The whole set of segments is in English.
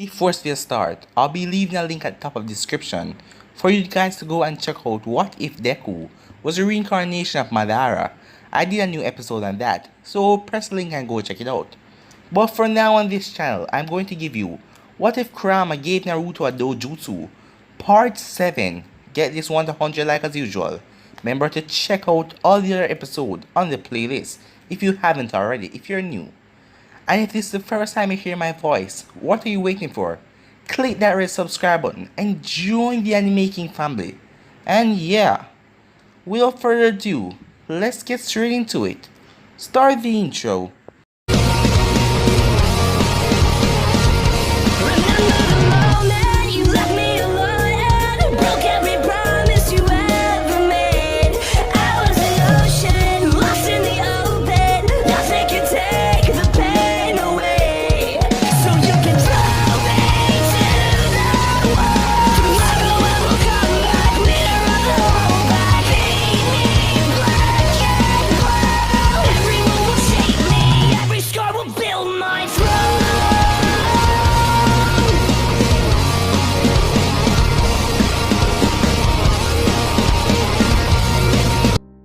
Before we start, I'll be leaving a link at the top of the description for you guys to go and check out What If Deku was a reincarnation of Madara. I did a new episode on that, so press the link and go check it out. But for now on this channel, I'm going to give you What If Kurama Gave Naruto a Dojutsu Part 7. Get this one to 100 like as usual. Remember to check out all the other episodes on the playlist if you haven't already, if you're new. And if this is the first time you hear my voice, what are you waiting for? Click that red subscribe button and join the Animaking family. And yeah, without further ado, let's get straight into it. Start the intro.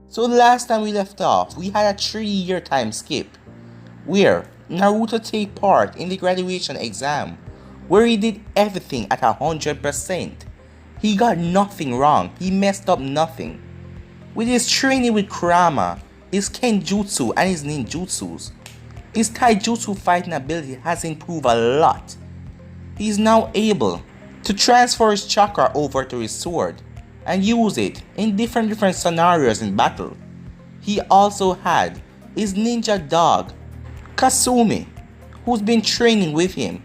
So the last time we left off, we had a 3-year time skip, where Naruto take part in the graduation exam, where he did everything at 100%. He got nothing wrong, he messed up nothing. With his training with Kurama, his kenjutsu and his ninjutsus, his taijutsu fighting ability has improved a lot. He is now able to transfer his chakra over to his sword and use it in different scenarios in battle. He also had his ninja dog, Kasumi, who's been training with him.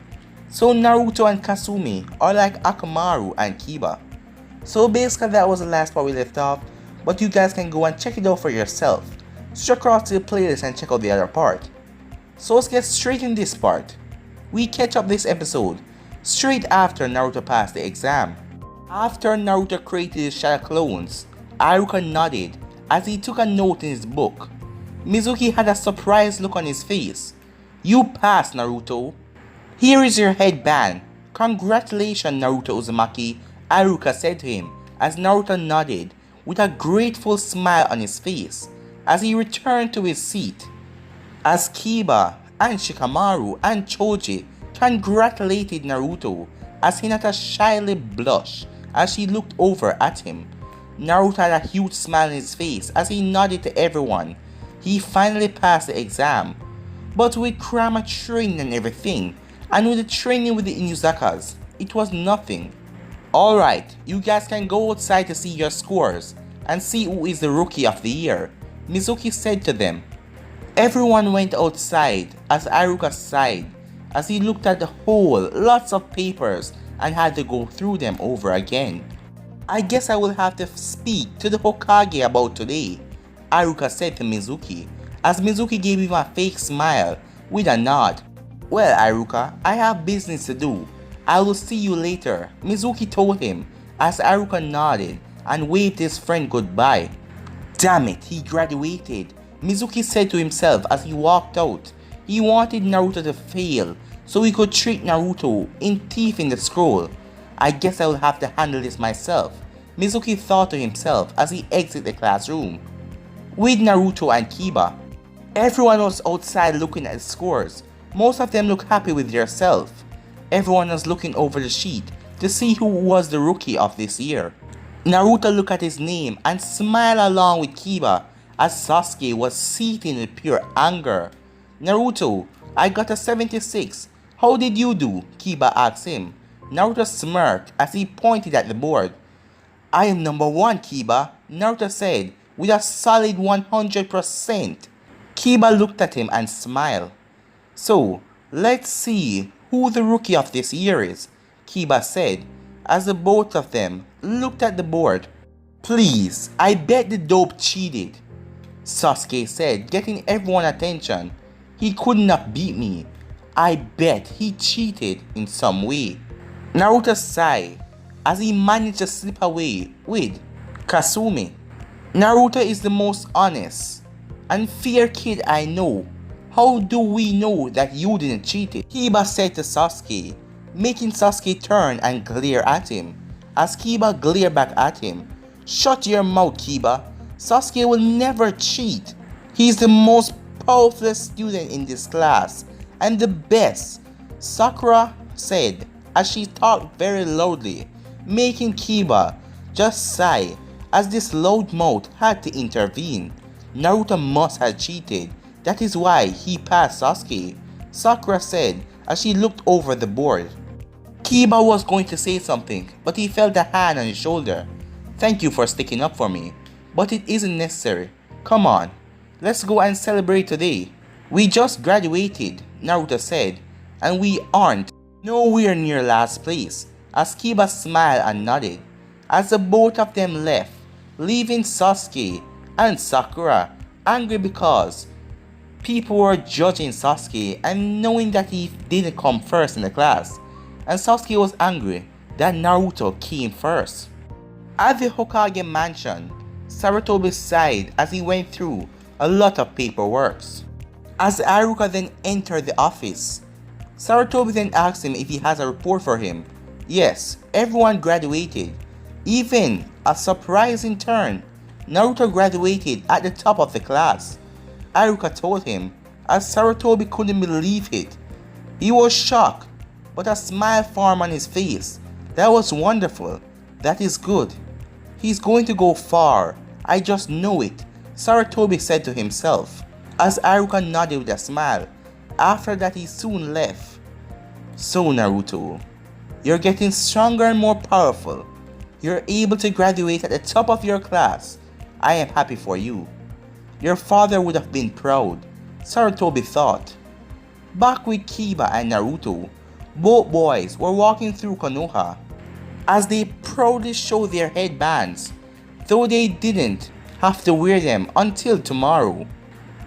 So Naruto and Kasumi are like Akamaru and Kiba. So basically that was the last part we left off, but you guys can go and check it out for yourself. Switch across to the playlist and check out the other part. So let's get straight in this part. We catch up this episode straight after Naruto passed the exam. After Naruto created his shadow clones, Iruka nodded as he took a note in his book. Mizuki had a surprised look on his face. "You passed, Naruto. Here is your headband. Congratulations, Naruto Uzumaki," Iruka said to him as Naruto nodded with a grateful smile on his face as he returned to his seat. As Kiba and Shikamaru and Choji congratulated Naruto as Hinata shyly blushed as she looked over at him. Naruto had a huge smile on his face as he nodded to everyone. He finally passed the exam. But with Kurama training and everything, and with the training with the Inuzakas, it was nothing. "Alright, you guys can go outside to see your scores and see who is the rookie of the year," Mizuki said to them. Everyone went outside as Iruka sighed as he looked at the whole lots of papers and had to go through them over again. "I guess I will have to speak to the Hokage about today," Iruka said to Mizuki as Mizuki gave him a fake smile with a nod. "Well, Iruka, I have business to do. I will see you later," Mizuki told him as Iruka nodded and waved his friend goodbye. "Damn it, he graduated," Mizuki said to himself as he walked out. He wanted Naruto to fail so he could trick Naruto in thieving the scroll. "I guess I will have to handle this myself," Mizuki thought to himself as he exited the classroom. With Naruto and Kiba, everyone was outside looking at the scores. Most of them looked happy with themselves. Everyone was looking over the sheet to see who was the rookie of this year. Naruto looked at his name and smiled along with Kiba as Sasuke was seething with pure anger. "Naruto, I got a 76. How did you do?" Kiba asked him. Naruto smirked as he pointed at the board. "I am number 1, Kiba," Naruto said with a solid 100%. Kiba looked at him and smiled. "So, let's see who the rookie of this year is," Kiba said as the both of them looked at the board. "Please, I bet the dope cheated," Sasuke said, getting everyone's attention. "He could not beat me. I bet he cheated in some way." Naruto sighed as he managed to slip away with Kasumi. "Naruto is the most honest and fair kid I know. How do we know that you didn't cheat it?" Kiba said to Sasuke making Sasuke turn and glare at him, as Kiba glared back at him. "Shut your mouth, Kiba. Sasuke will never cheat. He's the most powerful student in this class, and the best," Sakura said as she talked very loudly, making Kiba just sigh as this loudmouth had to intervene. "Naruto must have cheated. That is why he passed Sasuke," Sakura said as she looked over the board. Kiba was going to say something, but he felt a hand on his shoulder. "Thank you for sticking up for me, but it isn't necessary. Come on, let's go and celebrate today. We just graduated," Naruto said, "and we aren't nowhere near last place," as Kiba smiled and nodded, as the both of them left, leaving Sasuke and Sakura angry because people were judging Sasuke and knowing that he didn't come first in the class, and Sasuke was angry that Naruto came first. At the Hokage mansion, Sarutobi sighed as he went through a lot of paperwork. As Iruka then entered the office, Sarutobi then asked him if he has a report for him. Yes, everyone graduated. Even a surprising turn, Naruto graduated at the top of the class, Iruka told him, as Sarutobi couldn't believe it. He was shocked, but a smile formed on his face. "That was wonderful. That is good. He's going to go far. I just know it," Sarutobi said to himself, as Iruka nodded with a smile. After that, he soon left. "So Naruto, you're getting stronger and more powerful. You're able to graduate at the top of your class. I am happy for you. Your father would have been proud," Sarutobi thought. Back with Kiba and Naruto, both boys were walking through Konoha as they proudly showed their headbands, though they didn't have to wear them until tomorrow.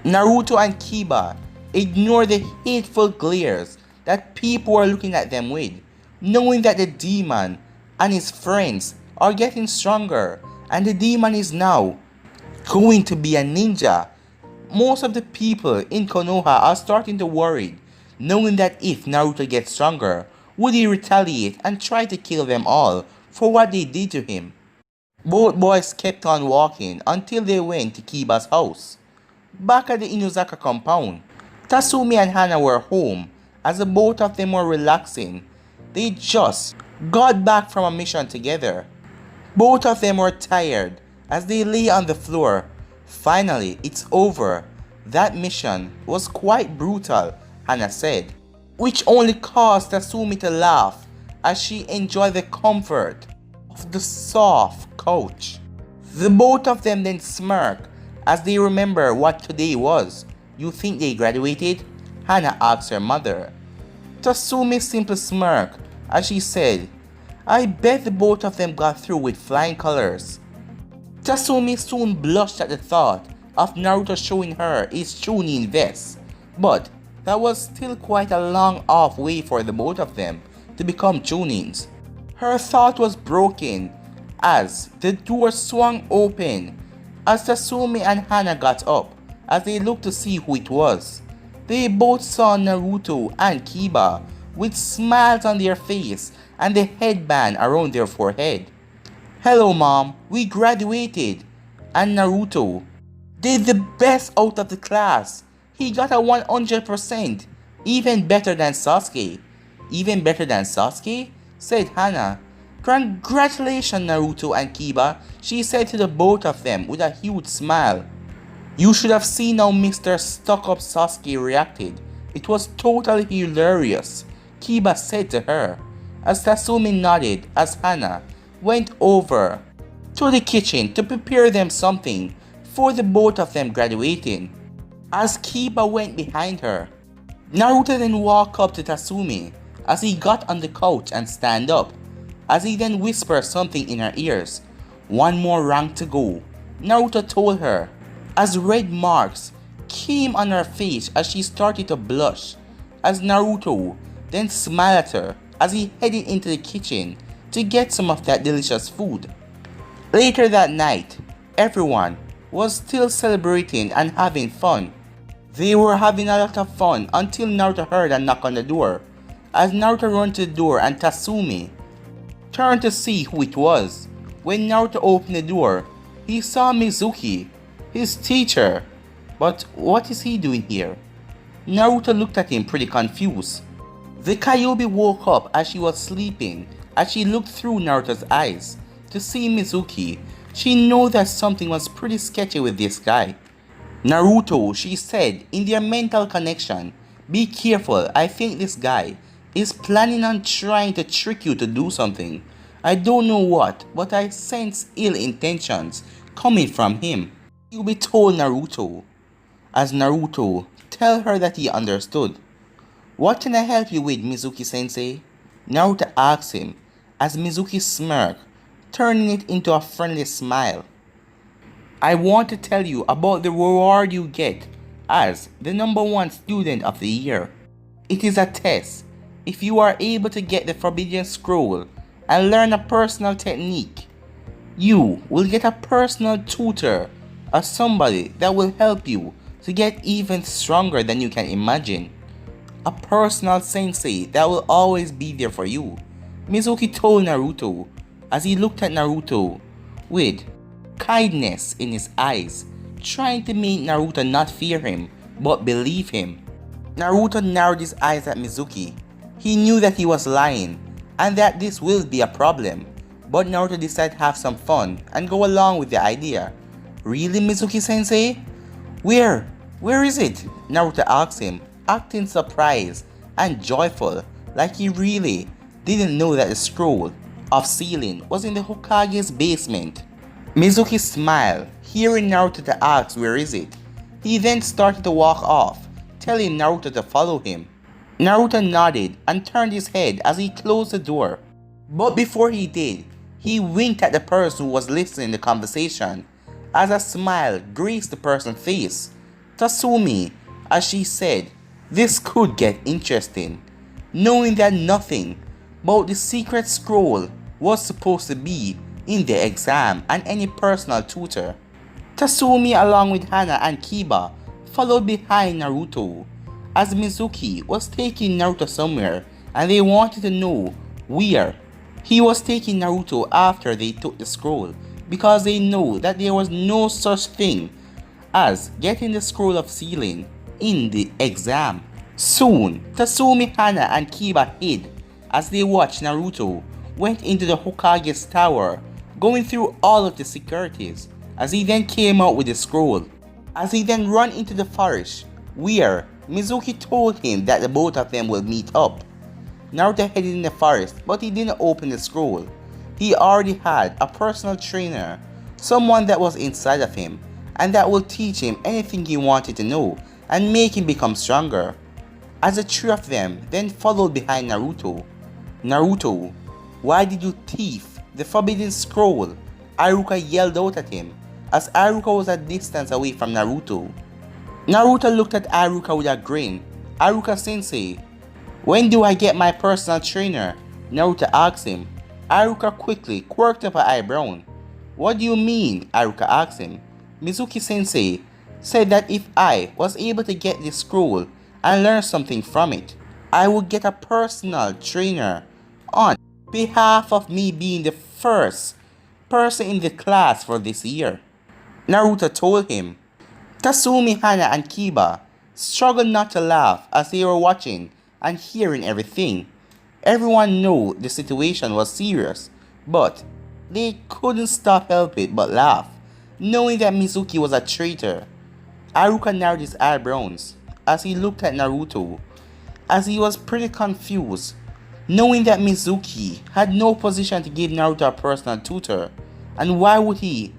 Naruto and Kiba ignored the hateful glares that people were looking at them with, knowing that the demon and his friends are getting stronger, and the demon is now going to be a ninja. Most of the people in Konoha are starting to worry, knowing that if Naruto gets stronger, would he retaliate and try to kill them all for what they did to him? Both boys kept on walking until they went to Kiba's house. Back at the Inuzaka compound, Tatsumi and Hana were home as the both of them were relaxing. They just got back from a mission together. Both of them were tired as they lay on the floor. "Finally, it's over. That mission was quite brutal," Hana said, which only caused Tatsumi to laugh as she enjoyed the comfort of the soft couch. The both of them then smirked as they remember what today was. "You think they graduated?" Hana asked her mother. Tatsumi simply smirked as she said, "I bet the both of them got through with flying colors." Tatsumi soon blushed at the thought of Naruto showing her his Chunin vest, but that was still quite a long off way for the both of them to become Chunins. Her thought was broken as the door swung open as Tatsumi and Hana got up as they looked to see who it was. They both saw Naruto and Kiba with smiles on their face and the headband around their forehead. "Hello Mom, we graduated, and Naruto did the best out of the class. He got a 100%, even better than Sasuke." "Even better than Sasuke?" said Hana. "Congratulations Naruto and Kiba," she said to the both of them with a huge smile. "You should have seen how Mr. Stuck-up Sasuke reacted. It was totally hilarious," Kiba said to her, as Tatsumi nodded as Hana went over to the kitchen to prepare them something for the both of them graduating. As Kiba went behind her, Naruto then walked up to Tatsumi as he got on the couch and stand up, as he then whispered something in her ears. "One more rank to go," Naruto told her, as red marks came on her face as she started to blush, as Naruto then smiled at her as he headed into the kitchen to get some of that delicious food. Later that night, everyone was still celebrating and having fun. They were having a lot of fun until Naruto heard a knock on the door. as Naruto ran to the door and Tatsumi turned to see who it was. When Naruto opened the door, he saw Mizuki, his teacher. But what is he doing here? Naruto looked at him pretty confused. The Kyuubi woke up as she was sleeping. As she looked through Naruto's eyes to see Mizuki, she knew that something was pretty sketchy with this guy. Naruto, she said in their mental connection, be careful, I think this guy is planning on trying to trick you to do something. I don't know what, but I sense ill intentions coming from him. Kyuubi told Naruto, as Naruto tell her that he understood. What can I help you with, Mizuki-sensei? Naruto asked him, as Mizuki smirked, turning it into a friendly smile. I want to tell you about the reward you get as the #1 student of the year. It is a test. If you are able to get the Forbidden Scroll and learn a personal technique, you will get a personal tutor or somebody that will help you to get even stronger than you can imagine. A personal sensei that will always be there for you, Mizuki told Naruto as he looked at Naruto with kindness in his eyes, trying to make Naruto not fear him but believe him. Naruto narrowed his eyes at Mizuki. He knew that he was lying and that this will be a problem, but Naruto decided to have some fun and go along with the idea. Really, Mizuki-sensei? Where is it? Naruto asked him, acting surprised and joyful, like he really didn't know that the scroll of sealing was in the Hokage's basement. Mizuki smiled, hearing Naruto to ask where is it. He then started to walk off, telling Naruto to follow him. Naruto nodded and turned his head as he closed the door. But before he did, he winked at the person who was listening to the conversation, as a smile graced the person's face. Tatsumi, as she said, this could get interesting, knowing that nothing but the secret scroll was supposed to be in the exam and any personal tutor. Tatsumi along with Hana and Kiba followed behind Naruto as Mizuki was taking Naruto somewhere and they wanted to know where. He was taking Naruto after they took the scroll because they know that there was no such thing as getting the scroll of sealing in the exam. Soon, Tatsumi, Hana and Kiba hid as they watched Naruto went into the Hokage's tower, going through all of the securities, as he then came out with the scroll. As he then ran into the forest, where Mizuki told him that the both of them will meet up. Naruto headed in the forest, but he didn't open the scroll. He already had a personal trainer, someone that was inside of him, and that will teach him anything he wanted to know and make him become stronger. As the three of them then followed behind Naruto. Naruto, why did you thief the Forbidden Scroll? Iruka yelled out at him as Iruka was a distance away from Naruto. Naruto looked at Iruka with a grin. Iruka-sensei, when do I get my personal trainer? Naruto asked him. Iruka quickly quirked up her eyebrow. What do you mean? Iruka asked him. Mizuki-sensei said that if I was able to get this scroll and learn something from it, I would get a personal trainer on behalf of me being the first person in the class for this year. Naruto told him. Tatsumi, Hana and Kiba struggled not to laugh as they were watching and hearing everything. Everyone knew the situation was serious, but they couldn't stop help it but laugh, knowing that Mizuki was a traitor. Iruka narrowed his eyebrows as he looked at Naruto, as he was pretty confused, knowing that Mizuki had no position to give Naruto a personal tutor, and why would he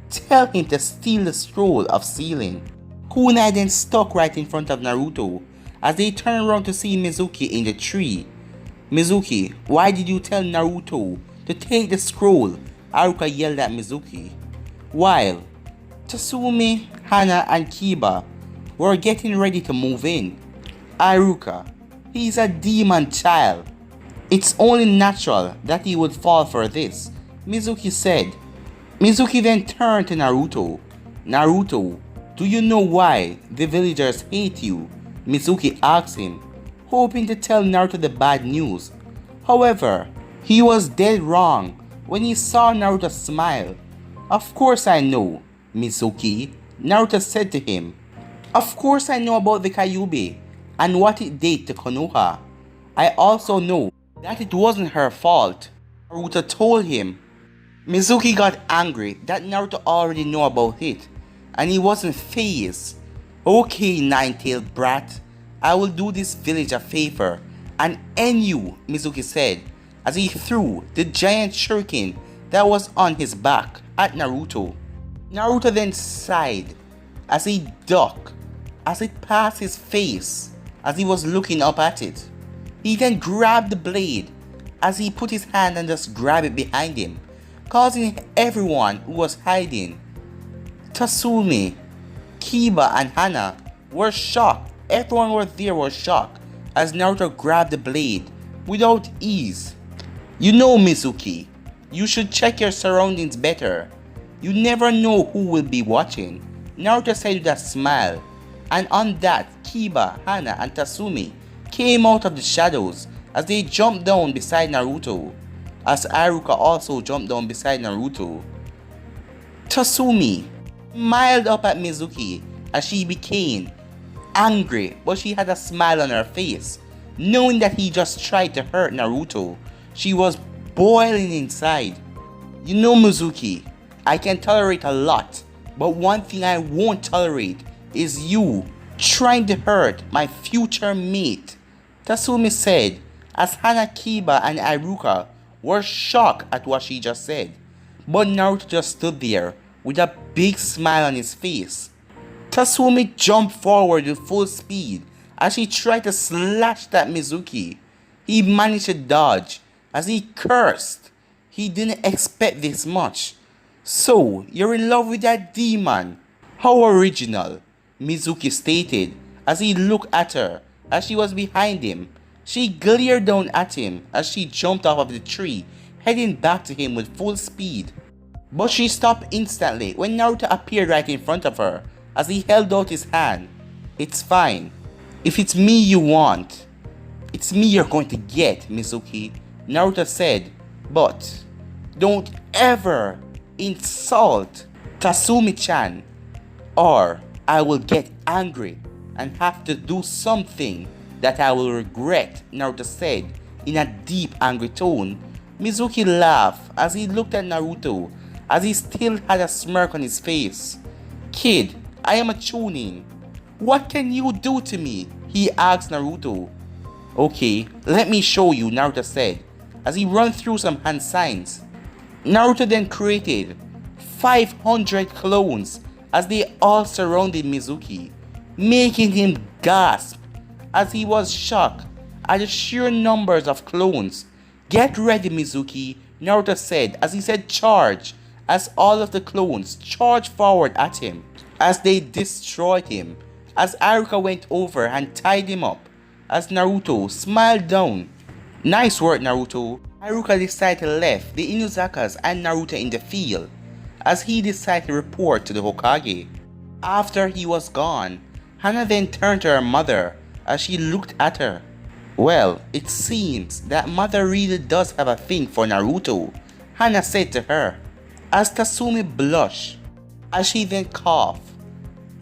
tell him to steal the scroll of sealing? Kunai then stuck right in front of Naruto as they turned around to see Mizuki in the tree. Mizuki, why did you tell Naruto to take the scroll? Iruka yelled at Mizuki, while Tatsumi, Hana and Kiba were getting ready to move in. Iruka, he's a demon child. It's only natural that he would fall for this, Mizuki said. Mizuki then turned to Naruto. Naruto, do you know why the villagers hate you? Mizuki asked him. hoping to tell Naruto the bad news. However, he was dead wrong when he saw Naruto smile. "Of course I know, Mizuki," Naruto said to him. "Of course I know about the Kyuubi and what it did to Konoha. I also know that it wasn't her fault," Naruto told him. Mizuki got angry that Naruto already knew about it, and he wasn't fazed. "Okay, nine-tailed brat, I will do this village a favor and end you," Mizuki said, as he threw the giant shuriken that was on his back at Naruto. Naruto then sighed as he ducked as it passed his face as he was looking up at it. He then grabbed the blade as he put his hand and just grabbed it behind him, causing everyone who was hiding, Tatsumi, Kiba and Hana, were shocked. Everyone were there was shocked as Naruto grabbed the blade without ease. "You know, Mizuki, you should check your surroundings better. You never know who will be watching," Naruto said with a smile. And on that, Kiba, Hana and Tatsumi came out of the shadows as they jumped down beside Naruto, as Iruka also jumped down beside Naruto. Tatsumi smiled up at Mizuki as she became angry, but she had a smile on her face, knowing that he just tried to hurt Naruto. She was boiling inside. "You know, Mizuki, I can tolerate a lot, but one thing I won't tolerate is you trying to hurt my future mate," Tatsumi said, as Hana, Kiba and Iruka were shocked at what she just said. But Naruto just stood there with a big smile on his face. Tatsumi jumped forward with full speed as he tried to slash at Mizuki. He managed to dodge as he cursed. He didn't expect this much. "So, you're in love with that demon? How original," Mizuki stated as he looked at her as she was behind him. She glared down at him as she jumped off of the tree, heading back to him with full speed. But she stopped instantly when Naruto appeared right in front of her as he held out his hand. "It's fine. If it's me you want, it's me you're going to get, Mizuki," Naruto said. "But don't ever insult Tatsumi-chan or I will get angry and have to do something that I will regret," Naruto said in a deep angry tone. Mizuki laughed as he looked at Naruto as he still had a smirk on his face. "Kid, I am a chunin. What can you do to me?" he asked Naruto. "Okay, let me show you," Naruto said as he ran through some hand signs. Naruto then created 500 clones as they all surrounded Mizuki, making him gasp as he was shocked at the sheer numbers of clones. "Get ready, Mizuki," Naruto said as he said charge, as all of the clones charged forward at him as they destroyed him, as Iruka went over and tied him up, as Naruto smiled down. "Nice work, Naruto." Iruka decided to leave the Inuzakas and Naruto in the field as he decided to report to the Hokage. After he was gone, Hana then turned to her mother as she looked at her. "Well, it seems that mother really does have a thing for Naruto," Hana said to her, as Tatsumi blushed as she then coughed,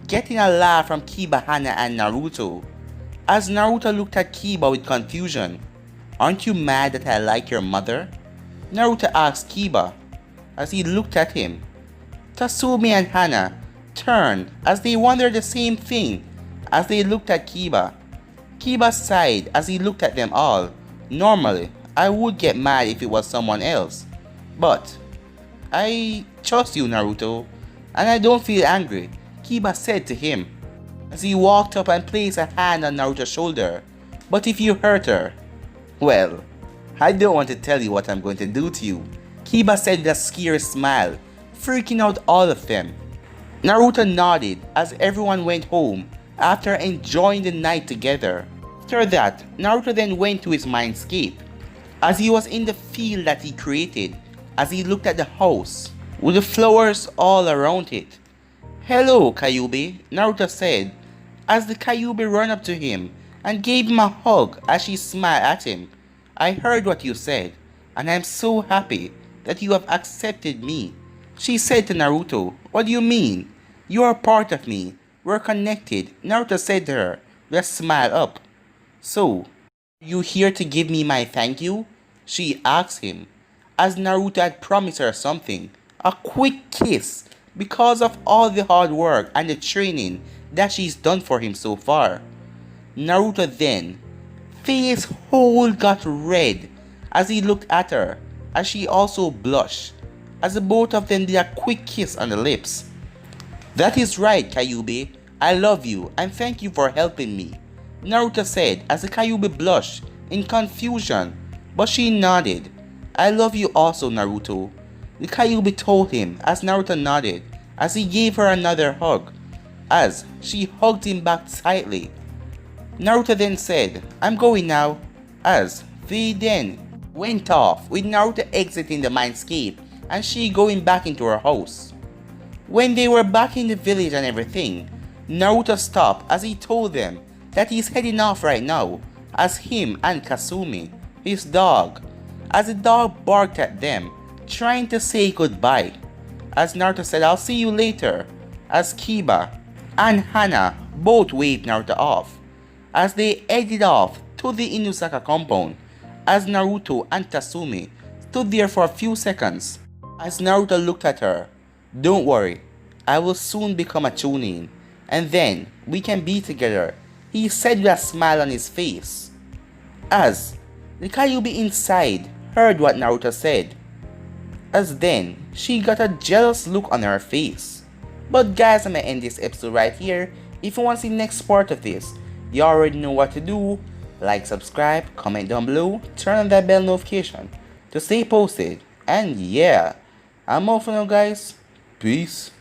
getting a laugh from Kiba, Hana and Naruto. As Naruto looked at Kiba with confusion. "Aren't you mad that I like your mother?" Naruto asked Kiba as he looked at him. Tatsumi and Hana turned as they wondered the same thing as they looked at Kiba. Kiba sighed as he looked at them all. "Normally, I would get mad if it was someone else, but I trust you, Naruto, and I don't feel angry," Kiba said to him as he walked up and placed a hand on Naruto's shoulder. "But if you hurt her, well, I don't want to tell you what I'm going to do to you," Kiba said with a scary smile, freaking out all of them. Naruto nodded as everyone went home after enjoying the night together. After that, Naruto then went to his mindscape as he was in the field that he created as he looked at the house with the flowers all around it. "Hello, Kyuubi," Naruto said as the Kyuubi ran up to him and gave him a hug as she smiled at him. I heard what you said, and I'm so happy that you have accepted me. She said to Naruto, what do you mean? You are part of me. We're connected. Naruto said to her, with a smile up. So, you here to give me my thank you? She asked him, as Naruto had promised her something, a quick kiss, because of all the hard work and the training that she's done for him so far. Naruto then, face whole got red as he looked at her, as she also blushed, as the both of them did a quick kiss on the lips. That is right, Kyuubi. I love you and thank you for helping me, Naruto said as the Kyuubi blushed in confusion, but she nodded. I love you also, Naruto, the Kyuubi told him as Naruto nodded as he gave her another hug, as she hugged him back tightly. Naruto then said, I'm going now, as they then went off with Naruto exiting the mindscape and she going back into her house. When they were back in the village and everything, Naruto stopped as he told them that he's heading off right now, as him and Kasumi, his dog, as the dog barked at them, trying to say goodbye. As Naruto said, I'll see you later, as Kiba and Hana both waved Naruto off, as they headed off to the Inuzaka compound, as Naruto and Tatsumi stood there for a few seconds, as Naruto looked at her. Don't worry, I will soon become a Chunin, and then we can be together, he said with a smile on his face. As the Kyuubi inside heard what Naruto said, as then she got a jealous look on her face. But guys, I'm gonna end this episode right here. If you want to see the next part of this, you already know what to do. Like, subscribe, comment down below, turn on that bell notification to stay posted. And yeah, I'm off for now guys. Peace.